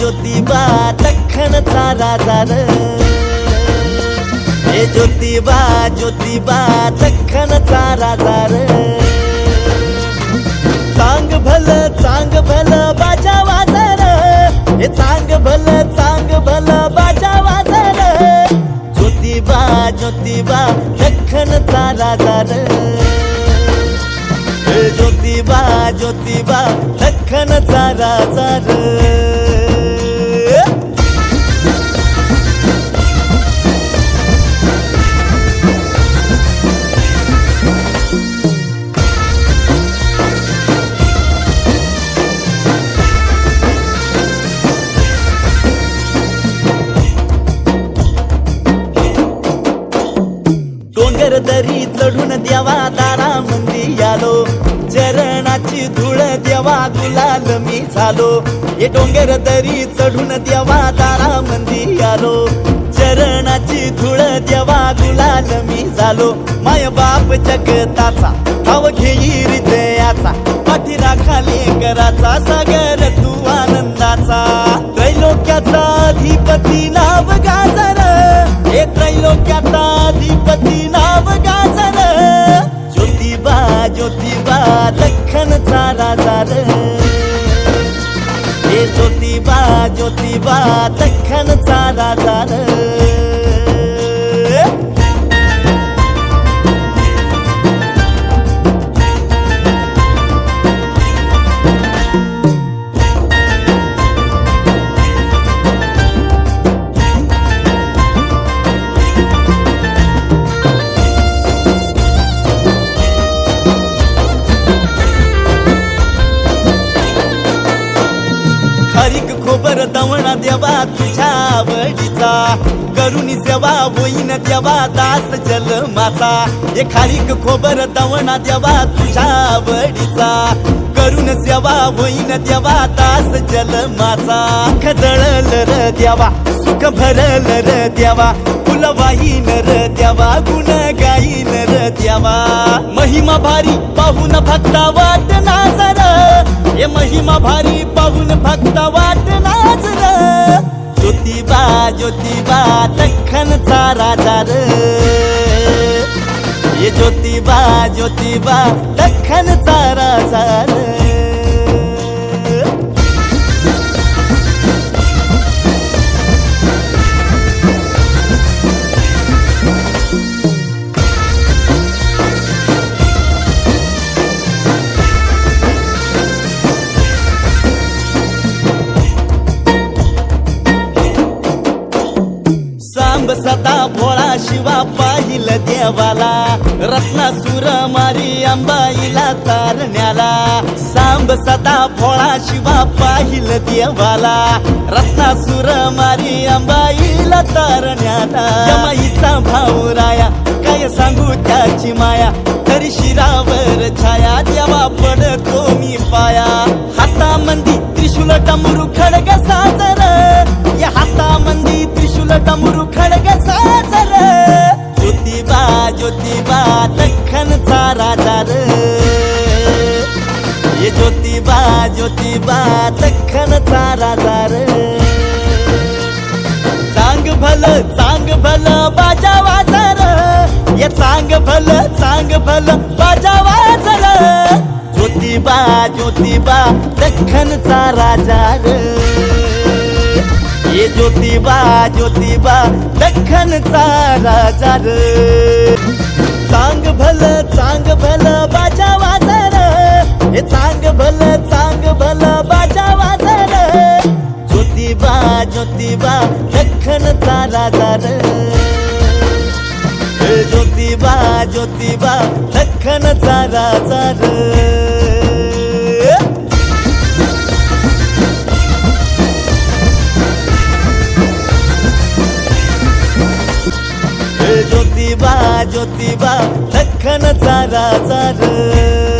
ज्योतिबा दख्खनचा राजा रे हे ज्योतिबा ज्योतिबा दख्खनचा राजा रे चांग भलं बाजा वाजर हे चांग भलं बाजा वाजर ज्योतिबा ज्योतिबा दख्खनचा राजा रे हे ज्योतिबा ज्योतिबा दख्खनचा राजा रे डोंगर दरी चढून देवा दारामंदी आलो चरणाची धूळ देवा गुलाल मी झालो हे डोंगर दरी चढून देवा दारामंदी आलो चरणाची धूळ देवा गुलाल मी झालो माय बाप जगताचा ठाव घेई हृदयाचा पाठीराखाली कराचा सागर तू आनंदाचा त्रैलोक्याचा अधिपती नाव गाजर हे त्रैलोक्याचा अधिपती नाव गाजर ज्योतिबा ज्योतिबा दख्खनचा राजा रे हे ज्योतिबा ज्योतिबा दख्खनचा राजा रे खारीक खोबर दवणा देवा तुझ्या आवडीचा करुणी सेवा होईन देवा दास जन्माचा हे खारीक खोबर दवणा देवा तुझ्या आवडीचा करुण सेवा होईन देवा दास जन्माचा खदळल र देवा सुख भरल र देवा फुल वाहीन र देवा गुण गाईन र देवा महिमा भारी पाहून भक्ता वाट नाजर हे महिमा भारी पाहून भक्त वाट नाजर ज्योतिबा ज्योतिबा दख्खनचा राजा रे हे ज्योतिबा ज्योतिबा दख्खनचा राजा रे सदा भोळा शिवा पाहिल देवाला रत्नासुर मारी अंबाईला तारण्याला सांब सदा भोळा शिवा पाहिल देवाला रत्नासुर मारी अंबाईला तारण्याला जमाईचा भाऊ राया काय सांगू त्याची माया तरी शिरावर छाया देवा पडतो मी पाया हातामंदी त्रिशूल डमरू खडग साजर या हातामंदी त्रिशूल डमरू खडग साजर ज्योतिबा ज्योतिबा दख्खनचा राजा रे हे ज्योतिबा ज्योतिबा दख्खनचा राजा रे चांग भलं बाजा वाजर ये चांग भलं बाजा वाजर ज्योतिबा ज्योतिबा दख्खनचा राजा रे ये ज्योतिबा ज्योतिबा दख्खनचा राजा रे चांग भलं बाजा वाजर हे चांग भलं बाजा वाजर ज्योतिबा ज्योतिबा दख्खनचा राजा रे हे ज्योतिबा ज्योतिबा दख्खनचा राजा रे ज्योतिबा ज्योतिबा दख्खनचा राजा रे